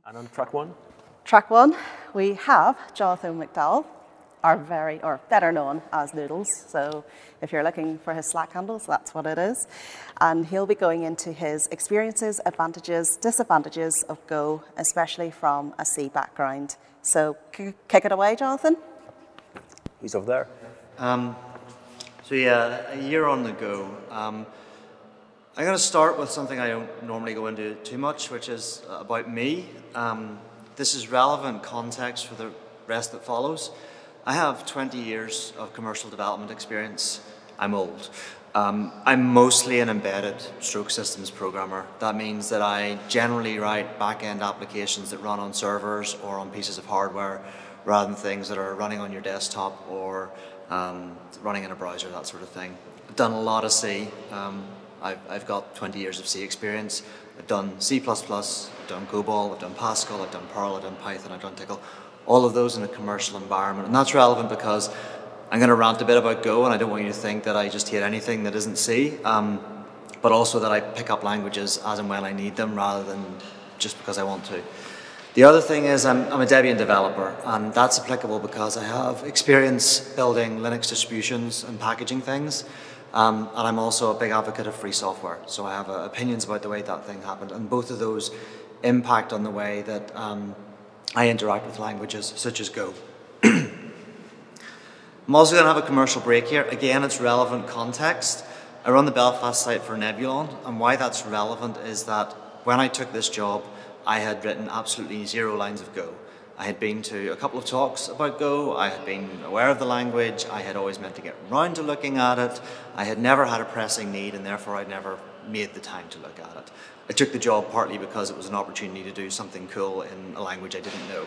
And on track one? Track one, we have Jonathan McDowell, or better known as Noodles. So if you're looking for his Slack handles, that's what it is. And he'll be going into his experiences, advantages, disadvantages of Go, especially from a C background. So kick it away, Jonathan. He's over there. So yeah, a year on the Go. I'm going to start with something I don't normally go into too much, which is about me. This is relevant context for the rest that follows. I have 20 years of commercial development experience. I'm old. I'm mostly an embedded stroke systems programmer. That means that I generally write back-end applications that run on servers or on pieces of hardware rather than things that are running on your desktop or running in a browser, that sort of thing. I've done a lot of C. I've got 20 years of C experience. I've done C++, I've done COBOL, I've done Pascal, I've done Perl, I've done Python, I've done Tcl. All of those in a commercial environment. And that's relevant because I'm going to rant a bit about Go, and I don't want you to think that I just hate anything that isn't C, but also that I pick up languages as and when I need them rather than just because I want to. The other thing is I'm a Debian developer, and that's applicable because I have experience building Linux distributions and packaging things. And I'm also a big advocate of free software, so I have opinions about the way that thing happened, and both of those impact on the way that I interact with languages such as Go. I'm also going to have a commercial break here. Again, it's relevant context. I run the Belfast site for Nebulon, and why that's relevant is that when I took this job, I had written absolutely 0 lines of Go. I had been to a couple of talks about Go, I had been aware of the language, I had always meant to get round to looking at it, I had never had a pressing need, and therefore I'd never made the time to look at it. I took the job partly because it was an opportunity to do something cool in a language I didn't know.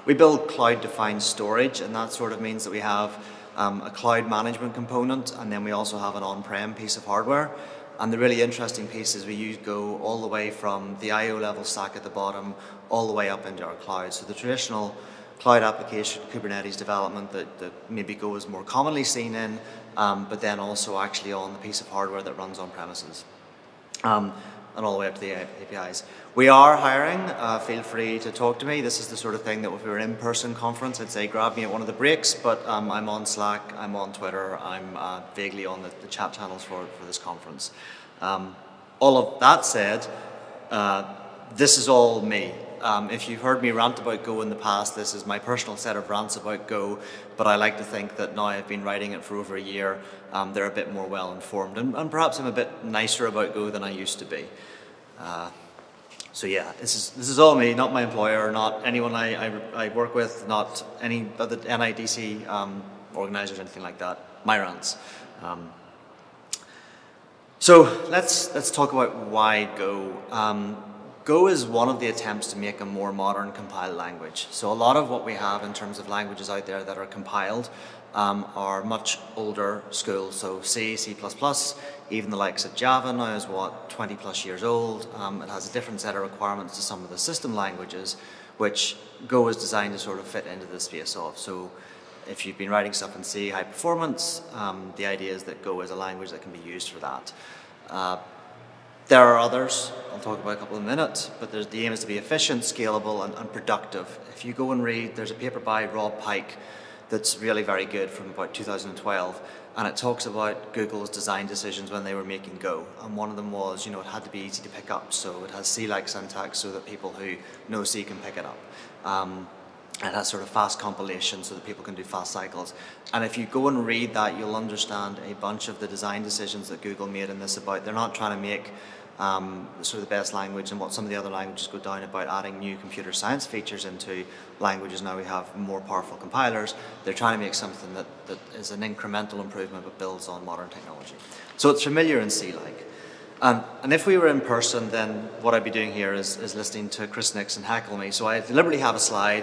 We build cloud-defined storage, and that sort of means that we have a cloud management component, and then we also have an on-prem piece of hardware. And the really interesting piece is we use Go all the way from the IO level stack at the bottom all the way up into our cloud. So the traditional cloud application Kubernetes development that maybe Go is more commonly seen in, but then also actually on the piece of hardware that runs on premises. And all the way up to the APIs. We are hiring, feel free to talk to me. This is the sort of thing that if we were an in-person conference, I'd say grab me at one of the breaks, but I'm on Slack, I'm on Twitter, I'm vaguely on the chat channels for this conference. All of that said, this is all me. If you've heard me rant about Go in the past, this is my personal set of rants about Go, but I like to think that now I've been writing it for over a year, they're a bit more well informed, and perhaps I'm a bit nicer about Go than I used to be. So yeah, this is all me, not my employer, not anyone I work with, not any of the NIDC organisers, anything like that. My rants. So let's talk about why Go. Go is one of the attempts to make a more modern compiled language. So a lot of what we have in terms of languages out there that are compiled are much older school. So C, C++, even the likes of Java now is what, 20 plus years old. It has a different set of requirements to some of the system languages, which Go is designed to sort of fit into the space of. So if you've been writing stuff in C, high performance, the idea is that Go is a language that can be used for that. There are others, I'll talk about a couple in a minute, but the aim is to be efficient, scalable, and productive. If you go and read, there's a paper by Rob Pike that's really very good from about 2012, and it talks about Google's design decisions when they were making Go. And one of them was, it had to be easy to pick up, so it has C-like syntax so that people who know C can pick it up. It has sort of fast compilation so that people can do fast cycles. And if you go and read that, you'll understand a bunch of the design decisions that Google made in this about. They're not trying to make sort of the best language and what some of the other languages go down about adding new computer science features into languages. Now we have more powerful compilers. They're trying to make something that is an incremental improvement but builds on modern technology. So it's familiar and C-like. And if we were in person, then what I'd be doing here is listening to Chris Nixon heckle me. So I deliberately have a slide,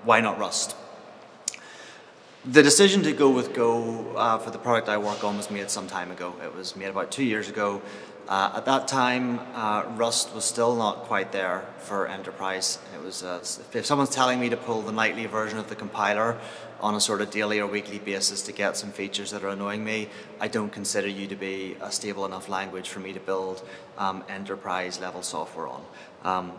why not Rust? The decision to go with Go for the product I work on was made some time ago. It was made about 2 years ago. At that time, Rust was still not quite there for enterprise. It was if someone's telling me to pull the nightly version of the compiler on a sort of daily or weekly basis to get some features that are annoying me, I don't consider you to be a stable enough language for me to build enterprise level software on.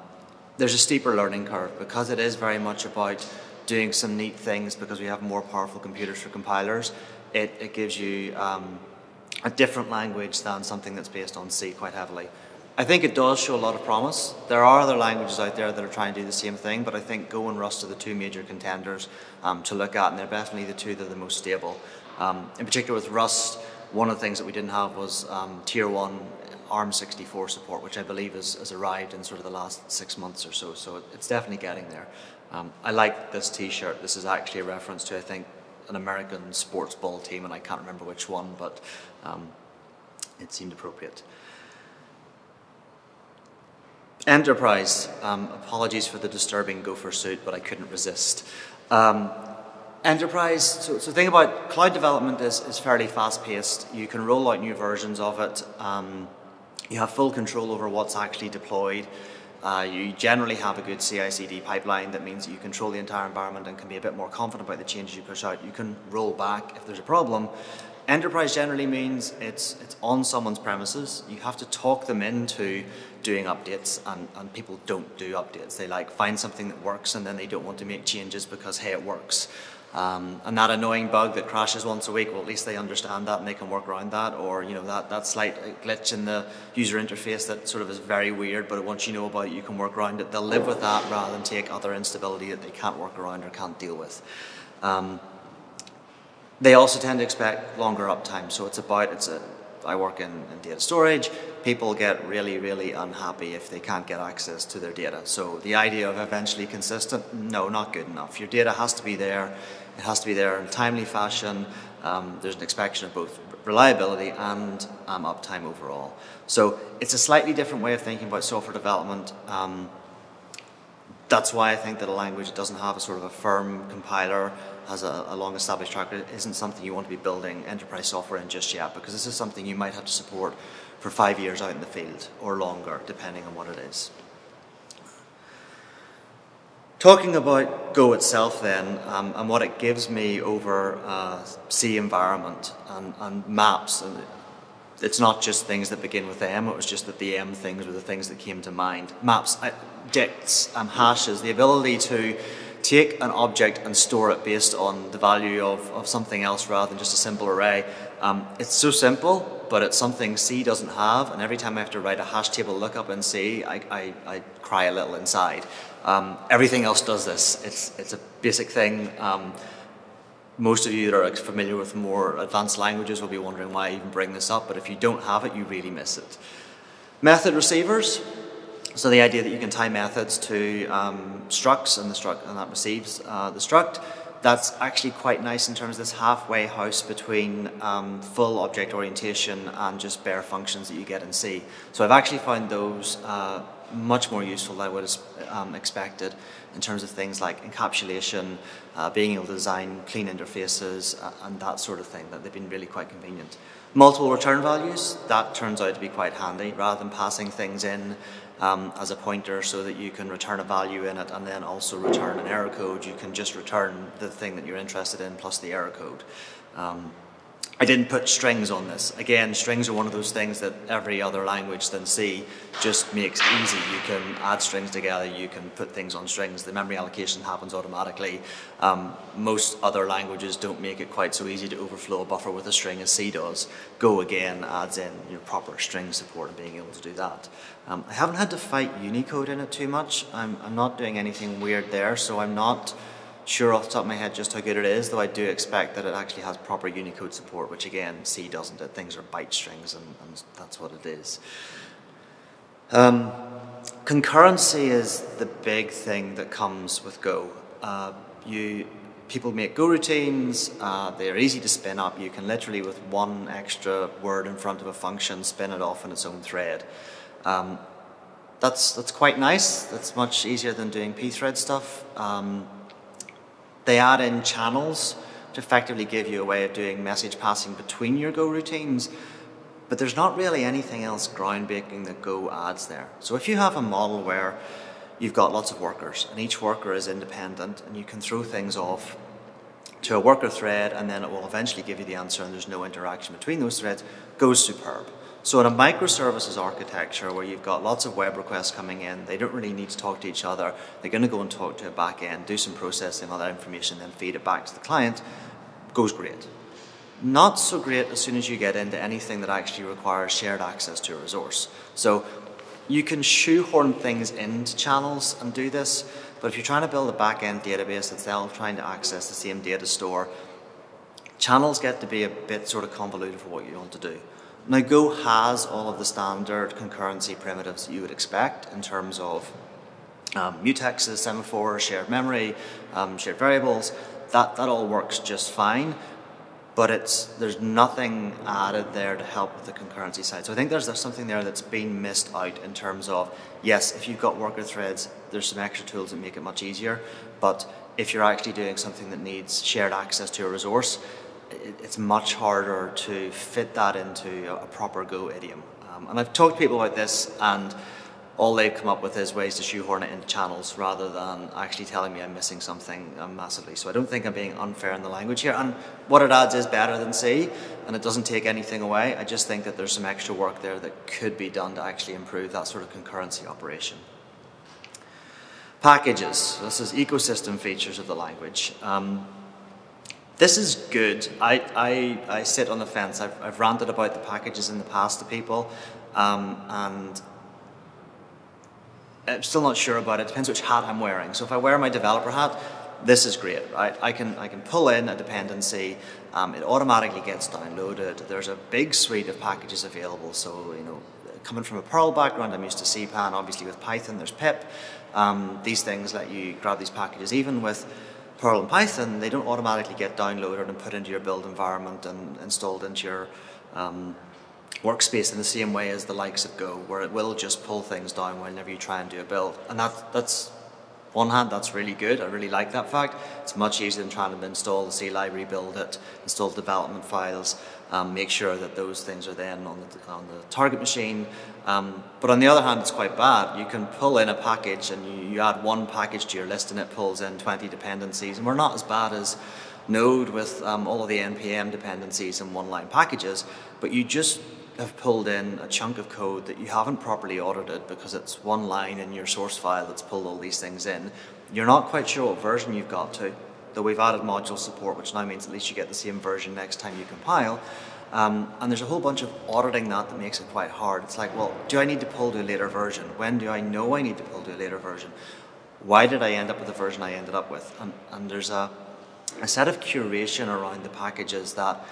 there's a steeper learning curve because it is very much about doing some neat things because we have more powerful computers for compilers. It gives you a different language than something that's based on C quite heavily. I think it does show a lot of promise. There are other languages out there that are trying to do the same thing, but I think Go and Rust are the two major contenders to look at, and they're definitely the two that are the most stable. In particular with Rust, one of the things that we didn't have was Tier 1 ARM64 support, which I believe has arrived in sort of the last 6 months or so, so it's definitely getting there. I like this t-shirt. This is actually a reference to, I think, an American sports ball team, and I can't remember which one, but it seemed appropriate. Enterprise. Apologies for the disturbing gopher suit, but I couldn't resist. Enterprise, so the thing about cloud development is fairly fast-paced. You can roll out new versions of it. You have full control over what's actually deployed. You generally have a good CI/CD pipeline that means that you control the entire environment and can be a bit more confident about the changes you push out. You can roll back if there's a problem. Enterprise generally means it's on someone's premises. You have to talk them into doing updates, and people don't do updates. They like find something that works and then they don't want to make changes because, hey, it works. And that annoying bug that crashes once a week, well, at least they understand that and they can work around that. Or, you know, that slight glitch in the user interface that sort of is very weird, but once you know about it, you can work around it. They'll live with that rather than take other instability that they can't work around or can't deal with. They also tend to expect longer uptime. So I work in data storage. People get really, really unhappy if they can't get access to their data. So the idea of eventually consistent, no, not good enough. Your data has to be there. It has to be there in a timely fashion. There's an expectation of both reliability and uptime overall. So it's a slightly different way of thinking about software development. That's why I think that a language that doesn't have a sort of a firm compiler, has a long established track record, isn't something you want to be building enterprise software in just yet, because this is something you might have to support for 5 years out in the field or longer, depending on what it is. Talking about Go itself then, and what it gives me over C environment and maps. It's not just things that begin with M, it was just that the M things were the things that came to mind. Maps, dicts, hashes, the ability to take an object and store it based on the value of something else rather than just a simple array. It's so simple, but it's something C doesn't have, and every time I have to write a hash table lookup in C, I cry a little inside. Everything else does this. It's a basic thing. Most of you that are familiar with more advanced languages will be wondering why I even bring this up, but if you don't have it, you really miss it. Method receivers. So the idea that you can tie methods to structs, and that receives the struct. That's actually quite nice in terms of this halfway house between full object orientation and just bare functions that you get in C. So I've actually found those much more useful than I would have expected in terms of things like encapsulation, being able to design clean interfaces, and that sort of thing. That they've been really quite convenient. Multiple return values, that turns out to be quite handy rather than passing things in as a pointer so that you can return a value in it and then also return an error code. You can just return the thing that you're interested in plus the error code. I didn't put strings on this. Again, strings are one of those things that every other language than C just makes easy. You can add strings together, you can put things on strings, the memory allocation happens automatically. Most other languages don't make it quite so easy to overflow a buffer with a string as C does. Go again adds in proper string support and being able to do that. I haven't had to fight Unicode in it too much. I'm not doing anything weird there, so I'm not sure off the top of my head just how good it is, though I do expect that it actually has proper Unicode support, which again, C doesn't. Things are byte strings and that's what it is. Concurrency is the big thing that comes with Go. People make Go routines, they're easy to spin up. You can literally, with one extra word in front of a function, spin it off in its own thread. That's quite nice. That's much easier than doing pthread stuff. They add in channels to effectively give you a way of doing message passing between your Go routines, but there's not really anything else groundbreaking that Go adds there. So if you have a model where you've got lots of workers and each worker is independent and you can throw things off to a worker thread and then it will eventually give you the answer and there's no interaction between those threads, Go's superb. So in a microservices architecture where you've got lots of web requests coming in, they don't really need to talk to each other. They're going to go and talk to a back end, do some processing of that information, then feed it back to the client. Goes great. Not so great as soon as you get into anything that actually requires shared access to a resource. So you can shoehorn things into channels and do this, but if you're trying to build a back-end database that's all trying to access the same data store, channels get to be a bit sort of convoluted for what you want to do. Now Go has all of the standard concurrency primitives that you would expect in terms of mutexes, semaphores, shared memory, shared variables. That all works just fine, but there's nothing added there to help with the concurrency side. So I think there's something there that's been missed out in terms of, yes, if you've got worker threads, there's some extra tools that make it much easier, but if you're actually doing something that needs shared access to a resource, it's much harder to fit that into a proper Go idiom. And I've talked to people about this, and all they've come up with is ways to shoehorn it into channels rather than actually telling me I'm missing something massively. So I don't think I'm being unfair in the language here. And what it adds is better than C, and it doesn't take anything away. I just think that there's some extra work there that could be done to actually improve that sort of concurrency operation. Packages. This is ecosystem features of the language. This is good. I sit on the fence. I've ranted about the packages in the past to people, and I'm still not sure about it. It depends which hat I'm wearing. So if I wear my developer hat, this is great, right? I can pull in a dependency. It automatically gets downloaded. There's a big suite of packages available. So, you know, coming from a Perl background, I'm used to CPAN. Obviously with Python, there's pip. These things let you grab these packages. Even with Perl and Python, they don't automatically get downloaded and put into your build environment and installed into your workspace in the same way as the likes of Go, where it will just pull things down whenever you try and do a build. And that's one hand, that's really good. I really like that fact. It's much easier than trying to install the C library, build it, install the development files, make sure that those things are then on the target machine. But on the other hand, it's quite bad. You can pull in a package and you add one package to your list and it pulls in 20 dependencies. And we're not as bad as Node with all of the NPM dependencies and one-line packages, but you just have pulled in a chunk of code that you haven't properly audited because it's one line in your source file that's pulled all these things in. You're not quite sure what version you've got to, though we've added module support, which now means at least you get the same version next time you compile. And there's a whole bunch of auditing that makes it quite hard. It's like, well, do I need to pull to a later version? When do I know I need to pull to a later version? Why did I end up with the version I ended up with? And there's a set of curation around the packages that,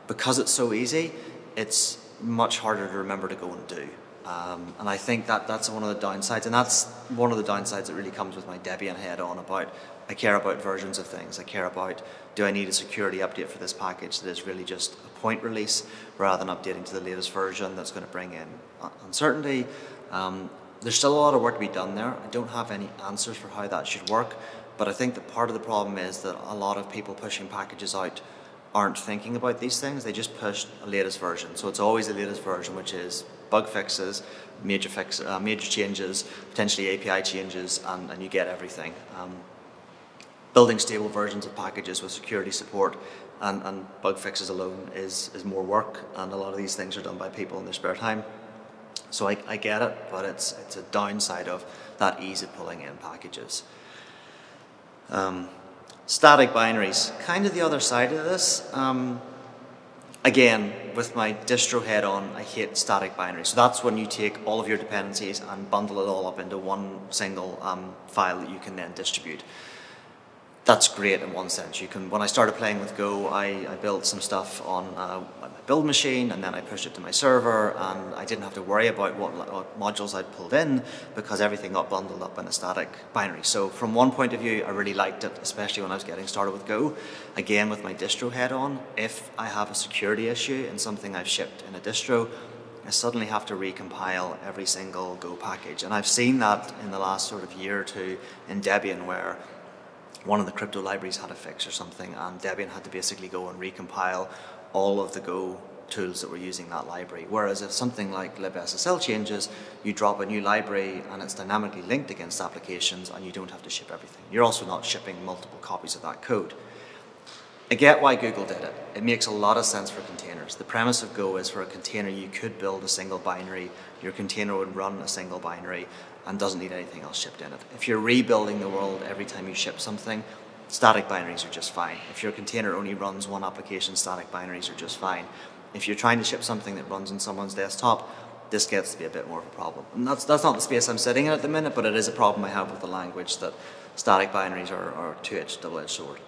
because it's so easy, it's much harder to remember to go and do. And I think that's one of the downsides, and that's one of the downsides that really comes with my Debian head on about, I care about versions of things. I care about, do I need a security update for this package that is really just a point release rather than updating to the latest version that's going to bring in uncertainty. There's still a lot of work to be done there. I don't have any answers for how that should work, but I think that part of the problem is that a lot of people pushing packages out aren't thinking about these things. They just push a latest version. So it's always the latest version, which is bug fixes, major changes, potentially API changes, and you get everything. Building stable versions of packages with security support and bug fixes alone is more work, and a lot of these things are done by people in their spare time. So I get it, but it's a downside of that ease of pulling in packages. Static binaries, kind of the other side of this. Again, with my distro head on, I hate static binaries. So that's when you take all of your dependencies and bundle it all up into one single file that you can then distribute. That's great in one sense. You can. When I started playing with Go, I built some stuff on my build machine, and then I pushed it to my server, and I didn't have to worry about what modules I'd pulled in because everything got bundled up in a static binary. So from one point of view, I really liked it, especially when I was getting started with Go. Again, with my distro head on, if I have a security issue in something I've shipped in a distro, I suddenly have to recompile every single Go package. And I've seen that in the last sort of year or two in Debian, where one of the crypto libraries had a fix or something, and Debian had to basically go and recompile all of the Go tools that were using that library. Whereas if something like libSSL changes, you drop a new library and it's dynamically linked against applications and you don't have to ship everything. You're also not shipping multiple copies of that code. I get why Google did it. It makes a lot of sense for containers. containers. The premise of Go is for a container you could build a single binary, your container would run a single binary and doesn't need anything else shipped in it. If you're rebuilding the world every time you ship something, static binaries are just fine. If your container only runs one application, static binaries are just fine. If you're trying to ship something that runs on someone's desktop, this gets to be a bit more of a problem. And that's not the space I'm sitting in at the minute, but it is a problem I have with the language, that static binaries are a two-edged, double-edged sword.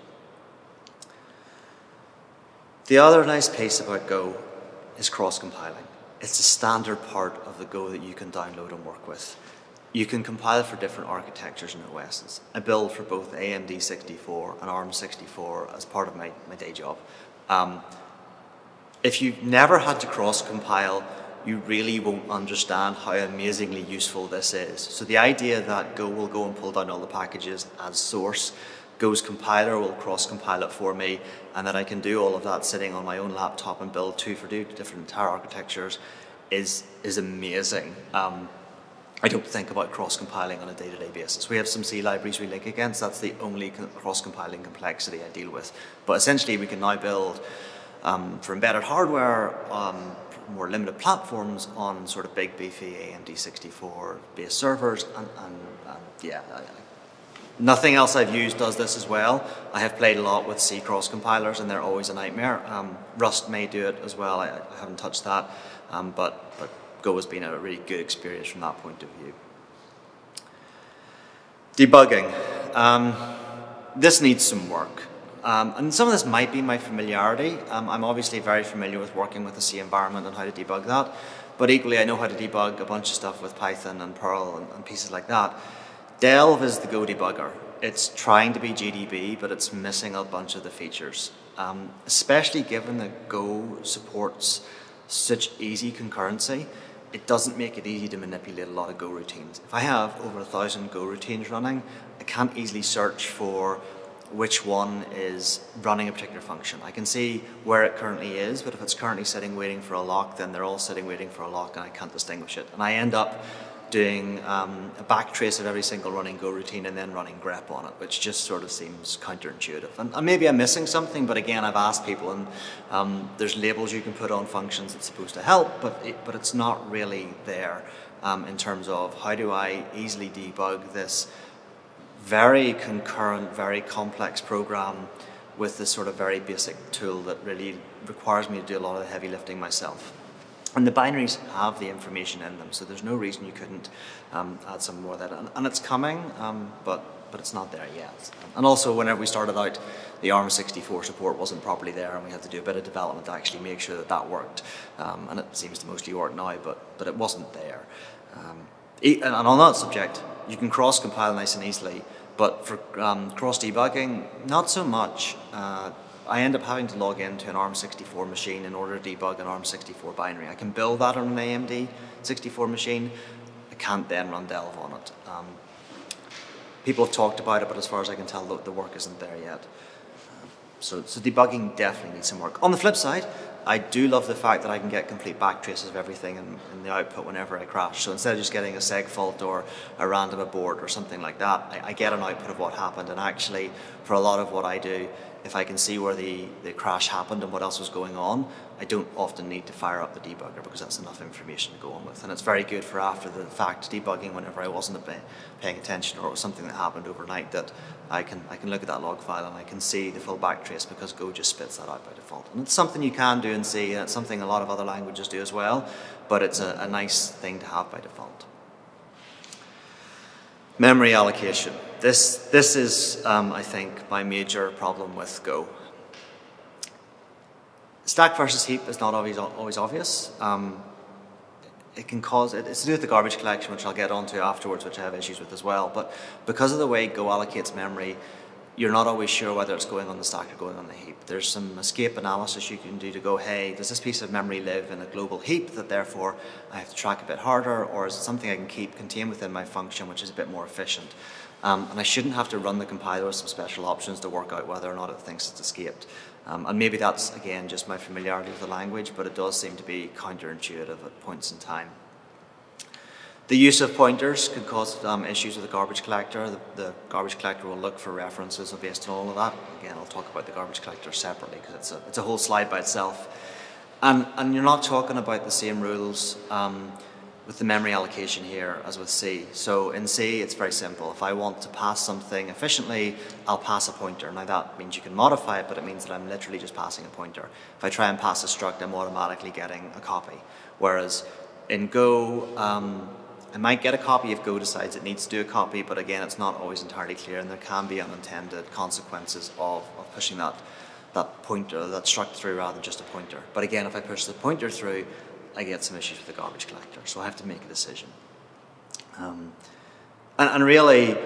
The other nice piece about Go is cross-compiling. It's a standard part of the Go that you can download and work with. You can compile for different architectures and OSs. I build for both AMD64 and ARM64 as part of my day job. If you've never had to cross-compile, you really won't understand how amazingly useful this is. So the idea that Go will go and pull down all the packages as source, Go's compiler will cross-compile it for me, and that I can do all of that sitting on my own laptop and build two different entire architectures is amazing. I don't think about cross-compiling on a day-to-day basis. We have some C libraries we link against. That's the only cross-compiling complexity I deal with. But essentially, we can now build for embedded hardware, more limited platforms on sort of big, beefy AMD64 based servers, and yeah, nothing else I've used does this as well. I have played a lot with C cross compilers, and they're always a nightmare. Rust may do it as well. I haven't touched that, but Go has been a really good experience from that point of view. Debugging. This needs some work. And some of this might be my familiarity. I'm obviously very familiar with working with the C environment and how to debug that, but equally I know how to debug a bunch of stuff with Python and Perl and pieces like that. Delve is the Go debugger. It's trying to be GDB, but it's missing a bunch of the features. Especially given that Go supports such easy concurrency, it doesn't make it easy to manipulate a lot of Go routines. If I have over 1,000 Go routines running, I can't easily search for which one is running a particular function. I can see where it currently is, but if it's currently sitting waiting for a lock, then they're all sitting waiting for a lock and I can't distinguish it. And I end up doing a backtrace of every single running Go routine and then running grep on it, which just sort of seems counterintuitive. And maybe I'm missing something, but again, I've asked people, and there's labels you can put on functions that's supposed to help, but it's not really there in terms of how do I easily debug this very concurrent, very complex program with this sort of very basic tool that really requires me to do a lot of the heavy lifting myself. And the binaries have the information in them, so there's no reason you couldn't add some more of that. And it's coming, but it's not there yet. And also, whenever we started out, the ARM64 support wasn't properly there, and we had to do a bit of development to actually make sure that that worked. And it seems to mostly work now, but it wasn't there. And on that subject, you can cross-compile nice and easily, but for cross-debugging, not so much. I end up having to log into an ARM64 machine in order to debug an ARM64 binary. I can build that on an AMD64 machine. I can't then run Delve on it. People have talked about it, but as far as I can tell, the work isn't there yet. So debugging definitely needs some work. On the flip side, I do love the fact that I can get complete backtraces of everything in the output whenever I crash. So instead of just getting a seg fault or a random abort or something like that, I get an output of what happened. And actually, for a lot of what I do, if I can see where the crash happened and what else was going on, I don't often need to fire up the debugger because that's enough information to go on with. And it's very good for after the fact debugging whenever I wasn't paying attention or it was something that happened overnight, that I can look at that log file and I can see the full backtrace because Go just spits that out by default. And it's something you can do and see, and it's something a lot of other languages do as well, but it's a nice thing to have by default. Memory allocation. This is, I think, my major problem with Go. Stack versus heap is not always obvious. It can cause, it's to do with the garbage collection, which I'll get onto afterwards, which I have issues with as well. But because of the way Go allocates memory, you're not always sure whether it's going on the stack or going on the heap. There's some escape analysis you can do to go, hey, does this piece of memory live in a global heap that therefore I have to track a bit harder, or is it something I can keep contained within my function, which is a bit more efficient? And I shouldn't have to run the compiler with some special options to work out whether or not it thinks it's escaped. And maybe that's, again, just my familiarity with the language, but it does seem to be counterintuitive at points in time. The use of pointers could cause issues with the garbage collector. The garbage collector will look for references based on all of that. Again, I'll talk about the garbage collector separately because it's a whole slide by itself. And you're not talking about the same rules with the memory allocation here as with C. So in C, it's very simple. If I want to pass something efficiently, I'll pass a pointer. Now that means you can modify it, but it means that I'm literally just passing a pointer. If I try and pass a struct, I'm automatically getting a copy. Whereas in Go, I might get a copy if Go decides it needs to do a copy, but again, it's not always entirely clear, and there can be unintended consequences of pushing that pointer, that struct through rather than just a pointer. But again, if I push the pointer through, I get some issues with the garbage collector, so I have to make a decision. And really,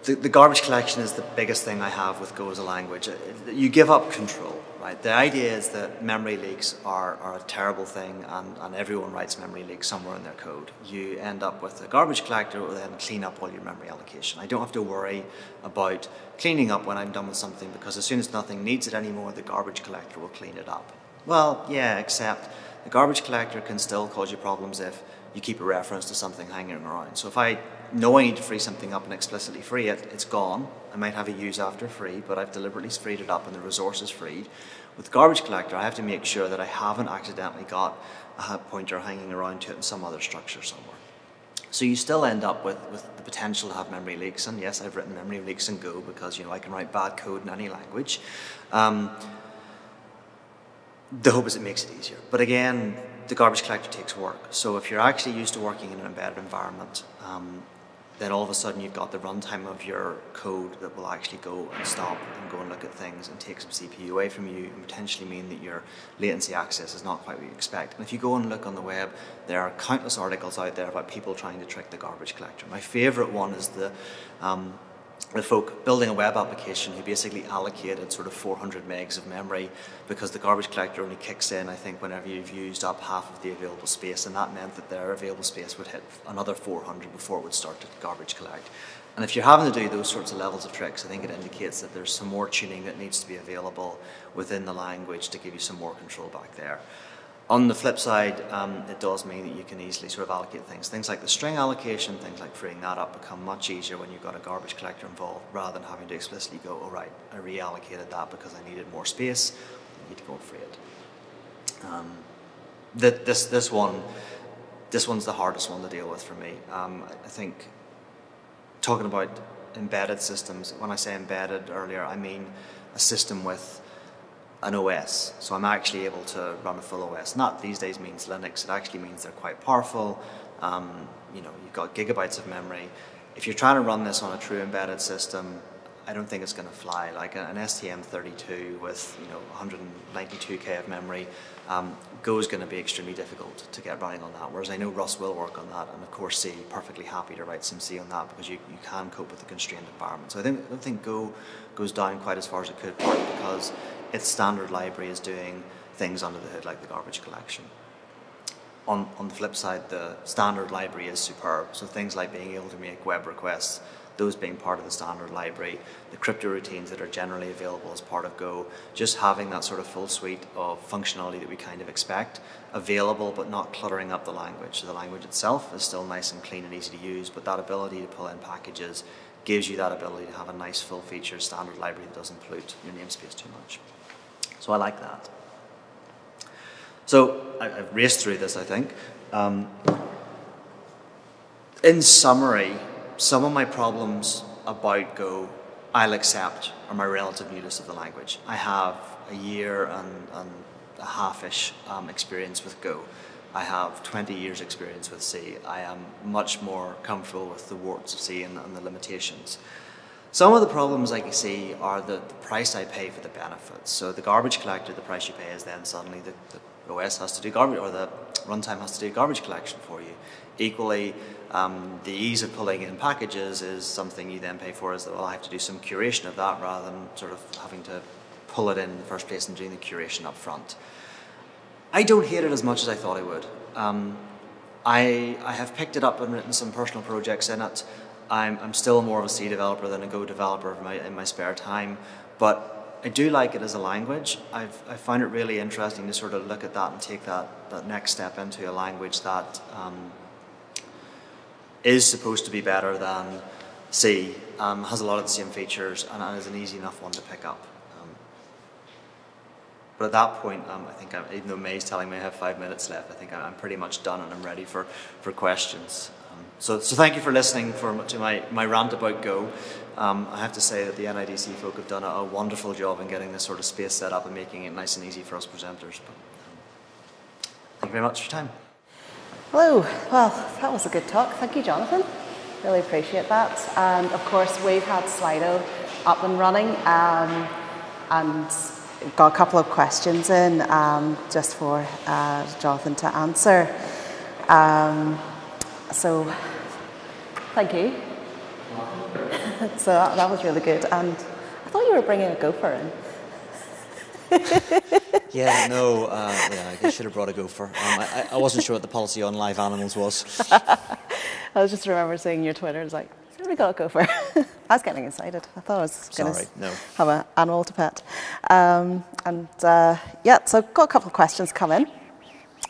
the garbage collection is the biggest thing I have with Go as a language. You give up control, right? The idea is that memory leaks are a terrible thing, and everyone writes memory leaks somewhere in their code. You end up with a garbage collector that will then clean up all your memory allocation. I don't have to worry about cleaning up when I'm done with something, because as soon as nothing needs it anymore, the garbage collector will clean it up. Well, yeah, except the garbage collector can still cause you problems if you keep a reference to something hanging around. So if I know I need to free something up and explicitly free it, it's gone. I might have a use after free, but I've deliberately freed it up and the resource is freed. With the garbage collector, I have to make sure that I haven't accidentally got a pointer hanging around to it in some other structure somewhere. So you still end up with the potential to have memory leaks, and yes, I've written memory leaks in Go because I can write bad code in any language. The hope is it makes it easier. But again, the garbage collector takes work. So if you're actually used to working in an embedded environment, then all of a sudden you've got the runtime of your code that will actually go and stop and go and look at things and take some CPU away from you, and potentially mean that your latency access is not quite what you expect. And if you go and look on the web, there are countless articles out there about people trying to trick the garbage collector. My favorite one is the folk building a web application who basically allocated sort of 400 megs of memory because the garbage collector only kicks in, I think, whenever you've used up half of the available space, and that meant that their available space would hit another 400 before it would start to garbage collect. And if you're having to do those sorts of levels of tricks, I think it indicates that there's some more tuning that needs to be available within the language to give you some more control back there. On the flip side, it does mean that you can easily sort of allocate things. Things like the string allocation, things like freeing that up become much easier when you've got a garbage collector involved, rather than having to explicitly go, oh right, I reallocated that because I needed more space, I need to go and free it. This one's the hardest one to deal with for me. I think talking about embedded systems, when I say embedded earlier, I mean a system with an OS. So I'm actually able to run a full OS. And that these days means Linux. It actually means they're quite powerful. You've got gigabytes of memory. If you're trying to run this on a true embedded system, I don't think it's going to fly. Like an STM32 with 192K of memory, Go is going to be extremely difficult to get running on that. Whereas I know Rust will work on that, and of course C, perfectly happy to write some C on that because you can cope with the constrained environment. So I don't think Go goes down quite as far as it could, partly because its standard library is doing things under the hood like the garbage collection. On the flip side, the standard library is superb. So things like being able to make web requests, those being part of the standard library, the crypto routines that are generally available as part of Go, just having that sort of full suite of functionality that we kind of expect available but not cluttering up the language. So the language itself is still nice and clean and easy to use, but that ability to pull in packages gives you that ability to have a nice full-featured standard library that doesn't pollute your namespace too much. So I like that. So I've raced through this, I think. In summary, some of my problems about Go, I'll accept, are my relative newness of the language. I have a year and a half-ish experience with Go. I have 20 years experience with C. I am much more comfortable with the warts of C and the limitations. Some of the problems I can see are the price I pay for the benefits. So the garbage collector, the price you pay is then suddenly the OS has to do garbage, or the runtime has to do garbage collection for you. Equally, the ease of pulling in packages is something you then pay for, is that, well, I have to do some curation of that rather than sort of having to pull it in the first place and doing the curation up front. I don't hate it as much as I thought I would. I have picked it up and written some personal projects in it. I'm still more of a C developer than a Go developer in my spare time, but I do like it as a language. I find it really interesting to sort of look at that and take that next step into a language that is supposed to be better than C, has a lot of the same features, and is an easy enough one to pick up. But at that point, I think, even though May's telling me I have 5 minutes left, I think I'm pretty much done and I'm ready for questions. So thank you for listening to my rant about Go. I have to say that the NIDC folk have done a wonderful job in getting this sort of space set up and making it nice and easy for us presenters. But, thank you very much for your time. Hello. Well, that was a good talk. Thank you, Jonathan. Really appreciate that. And of course, we've had Slido up and running, and got a couple of questions in just for Jonathan to answer. So, thank you. So that was really good. And I thought you were bringing a gopher in. Yeah, no, I should have brought a gopher. I wasn't sure what the policy on live animals was. I was just remember seeing your Twitter. It's like, we got a gopher. I was getting excited. I thought I was going to have an animal to pet. Yeah, so got a couple of questions come in.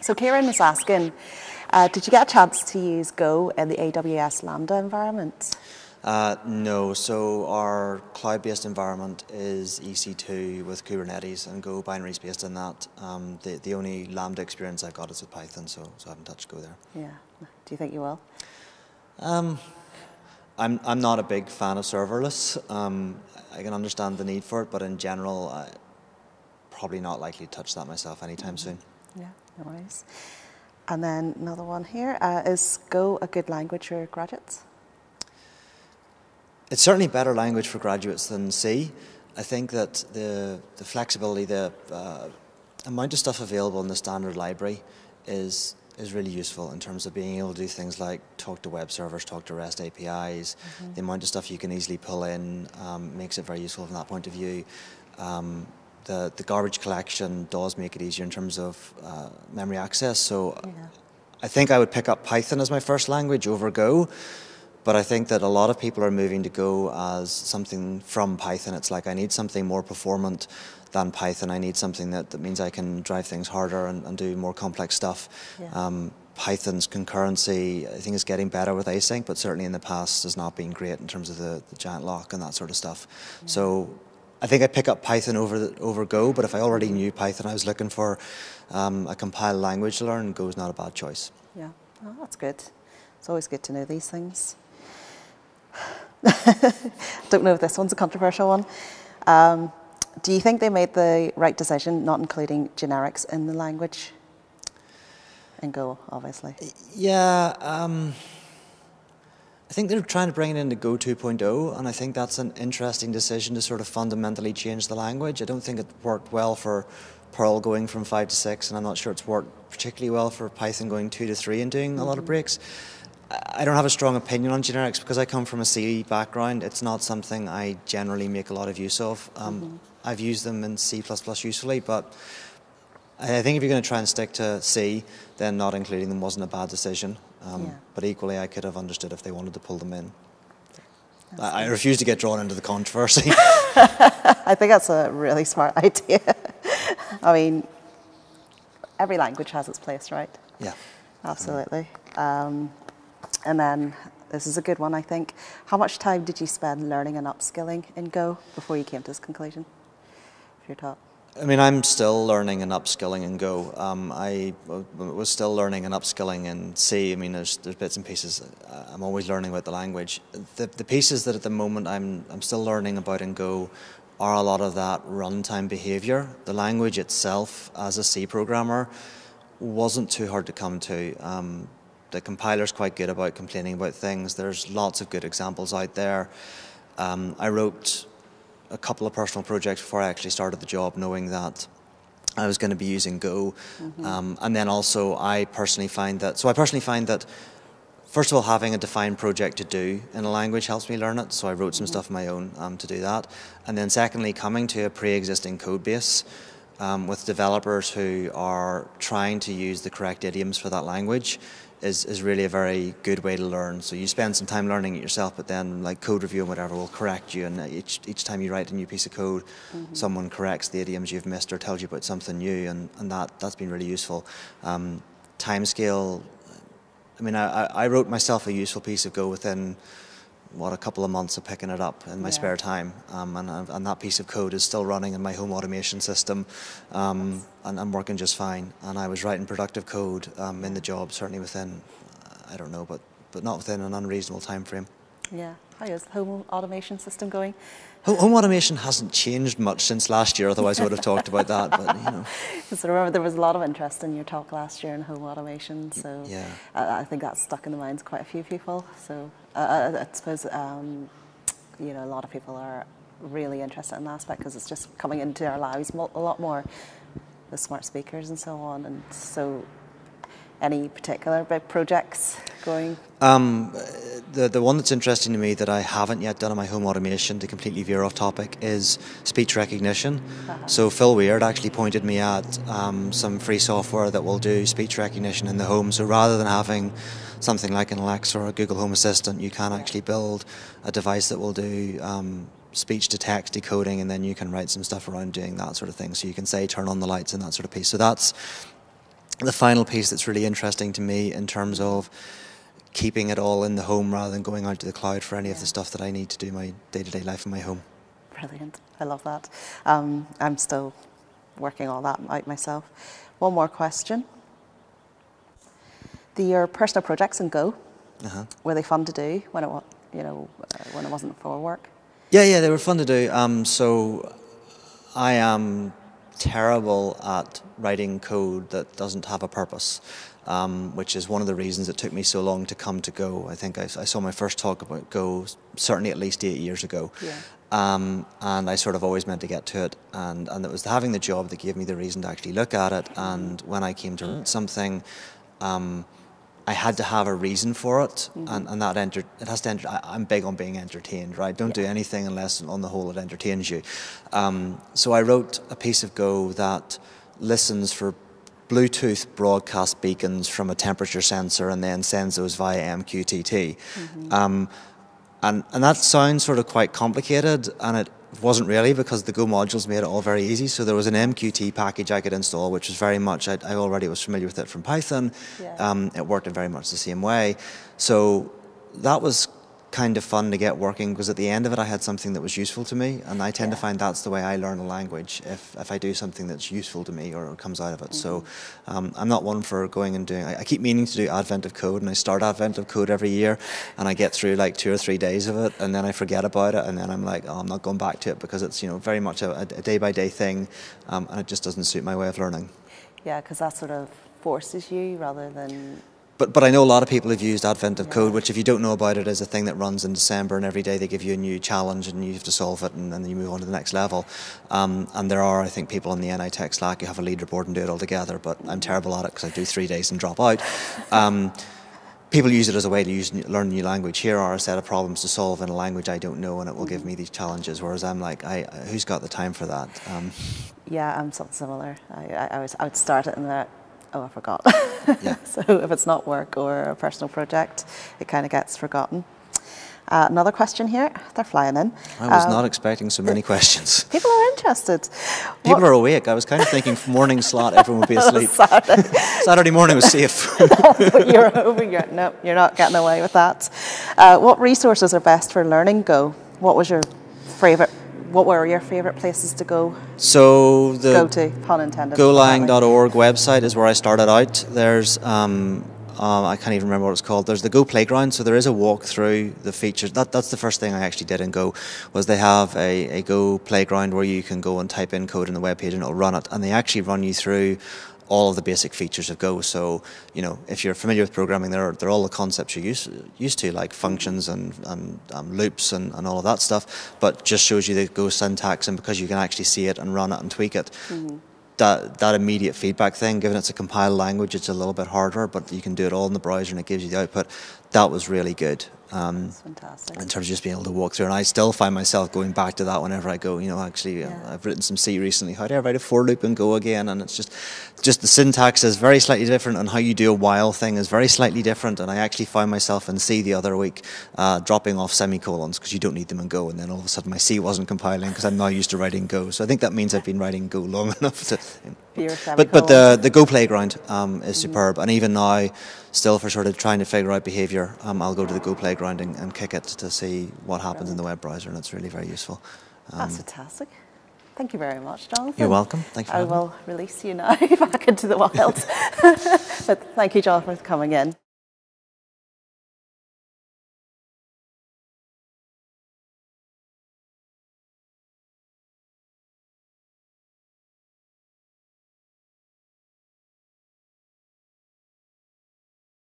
So Kieran was asking, did you get a chance to use Go in the AWS Lambda environment? No, so our cloud-based environment is EC2 with Kubernetes and Go binaries based on that. The only Lambda experience I've got is with Python, so I haven't touched Go there. Yeah. Do you think you will? I'm not a big fan of serverless. I can understand the need for it, but in general, probably not likely to touch that myself anytime soon. Yeah, no worries. And then another one here, is Go a good language for graduates? It's certainly a better language for graduates than C. I think that the flexibility, the amount of stuff available in the standard library is really useful in terms of being able to do things like talk to web servers, talk to REST APIs. Mm-hmm. The amount of stuff you can easily pull in makes it very useful from that point of view. The garbage collection does make it easier in terms of memory access. So yeah. I think I would pick up Python as my first language over Go. But I think that a lot of people are moving to Go as something from Python. It's like, I need something more performant than Python. I need something that means I can drive things harder and do more complex stuff. Yeah. Python's concurrency, I think, is getting better with async, but certainly in the past has not been great in terms of the giant lock and that sort of stuff. Yeah. So I think I'd pick up Python over Go, but if I already knew Python, I was looking for a compiled language to learn, Go's not a bad choice. Yeah, oh, that's good. It's always good to know these things. Don't know if this one's a controversial one. Do you think they made the right decision not including generics in the language? In Go, obviously. Yeah, I think they're trying to bring it into Go 2.0, and I think that's an interesting decision to sort of fundamentally change the language. I don't think it worked well for Perl going from 5 to 6, and I'm not sure it's worked particularly well for Python going 2 to 3 and doing a lot of breaks. I don't have a strong opinion on generics because I come from a C background. It's not something I generally make a lot of use of. I've used them in C++ usefully, but I think if you're going to try and stick to C, then not including them wasn't a bad decision. But equally, I could have understood if they wanted to pull them in. I refuse to get drawn into the controversy. I think that's a really smart idea. I mean, every language has its place, right? Yeah. Absolutely. And then, this is a good one, I think. How much time did you spend learning and upskilling in Go before you came to this conclusion for your talk? I mean, I'm still learning and upskilling in Go. I was still learning and upskilling in C. I mean, there's bits and pieces. I'm always learning about the language. The pieces that at the moment I'm still learning about in Go are a lot of that runtime behavior. The language itself, as a C programmer, wasn't too hard to come to. The compiler's quite good about complaining about things. There's lots of good examples out there. I wrote a couple of personal projects before I actually started the job, knowing that I was going to be using Go. And then also I personally find that, first of all, having a defined project to do in a language helps me learn it, so I wrote some stuff of my own to do that. And then secondly, coming to a pre-existing code base with developers who are trying to use the correct idioms for that language is really a very good way to learn. So you spend some time learning it yourself, but then like code review and whatever will correct you, and each time you write a new piece of code, someone corrects the idioms you've missed or tells you about something new, and that's been really useful. Timescale, I mean, I wrote myself a useful piece of Go within a couple of months of picking it up in my spare time, and that piece of code is still running in my home automation system, and I'm working just fine. And I was writing productive code in the job, certainly within, I don't know, but not within an unreasonable time frame. Yeah. How is the home automation system going? Home automation hasn't changed much since last year, otherwise I would have talked about that, but you know. Because I remember there was a lot of interest in your talk last year in home automation, so yeah. I think that's stuck in the minds of quite a few people. So I suppose, you know, a lot of people are really interested in that aspect because it's just coming into our lives a lot more, the smart speakers and so on. And so any particular big projects going? The one that's interesting to me that I haven't yet done in my home automation, to completely veer off topic, is speech recognition. So Phil Weird actually pointed me at some free software that will do speech recognition in the home. So rather than having something like an Alexa or a Google Home Assistant, you can actually build a device that will do speech to text decoding, and then you can write some stuff around doing that sort of thing. So you can say turn on the lights and that sort of piece. So that's the final piece that's really interesting to me in terms of keeping it all in the home rather than going out to the cloud for any of the stuff that I need to do my day-to-day life in my home. Brilliant. I love that. I'm still working all that out myself. One more question. Your personal projects in Go, were they fun to do when it when it wasn't for work? Yeah, they were fun to do. So I am terrible at writing code that doesn't have a purpose, which is one of the reasons it took me so long to come to Go. I think I saw my first talk about Go certainly at least 8 years ago. And I sort of always meant to get to it, and it was having the job that gave me the reason to actually look at it. And when I came to something, I had to have a reason for it, and that it has to. I'm big on being entertained, right? Don't do anything unless, on the whole, it entertains you. So I wrote a piece of Go that listens for Bluetooth broadcast beacons from a temperature sensor and then sends those via MQTT. And that sounds sort of quite complicated, and it wasn't really, because the Go modules made it all very easy. So there was an MQT package I could install, which was very much, I already was familiar with it from Python. It worked in very much the same way. So that was kind of fun to get working, because at the end of it I had something that was useful to me, and I tend to find that's the way I learn a language, if I do something that's useful to me or comes out of it. So I'm not one for going and doing, I keep meaning to do Advent of Code, and I start Advent of Code every year, and I get through like 2 or 3 days of it, and then I forget about it, and then I'm like, oh, I'm not going back to it, because it's, you know, very much a day-by-day thing, and it just doesn't suit my way of learning. Yeah, because that sort of forces you rather than... But I know a lot of people have used Advent of Code, which, if you don't know about it, is a thing that runs in December, and every day they give you a new challenge and you have to solve it, and then you move on to the next level. And there are, I think, people on the NITech Slack who have a leaderboard and do it all together, but I'm terrible at it because I do 3 days and drop out. People use it as a way to learn a new language. Here are a set of problems to solve in a language I don't know, and it will give me these challenges, whereas I'm like, who's got the time for that? Yeah, I'm something similar. I would start it and then, oh, I forgot. So if it's not work or a personal project, it kind of gets forgotten. Another question here. They're flying in. I was not expecting so many questions. People are interested. People are awake. I was kind of thinking morning slot, everyone would be asleep. Saturday morning was safe. But you're hoping no, you're not getting away with that. What resources are best for learning Go? What were your favourite places to go? So the go to, pun intended. Golang.org website is where I started out. There's I can't even remember what it's called. There's the Go Playground, so there is a walk through the features. That's the first thing I actually did in Go, was they have a Go Playground where you can go and type in code in the web page and it'll run it, and they actually run you through all of the basic features of Go. So, you know, if you're familiar with programming, they're all the concepts you're used to, like functions and loops and all of that stuff, but just shows you the Go syntax, and because you can actually see it and run it and tweak it, that immediate feedback thing, given it's a compiled language, it's a little bit harder, but you can do it all in the browser and it gives you the output. That was really good. That's fantastic. In terms of just being able to walk through, and I still find myself going back to that whenever I go. You know, actually, I've written some C recently. How do I write a for loop in Go again? And it's just the syntax is very slightly different, and how you do a while thing is very slightly different. And I actually found myself in C the other week dropping off semicolons because you don't need them in Go, and then all of a sudden my C wasn't compiling because I'm now used to writing Go. So I think that means I've been writing Go long enough to Your But semicolons. the Go playground is superb, and even now, still for sort of trying to figure out behaviour, I'll go to the Go playground and kick it to see what happens in the web browser, and it's really very useful. That's fantastic. Thank you very much, Jonathan. You're welcome. Thank you. I will release you now back into the wild. But thank you, Jonathan, for coming in.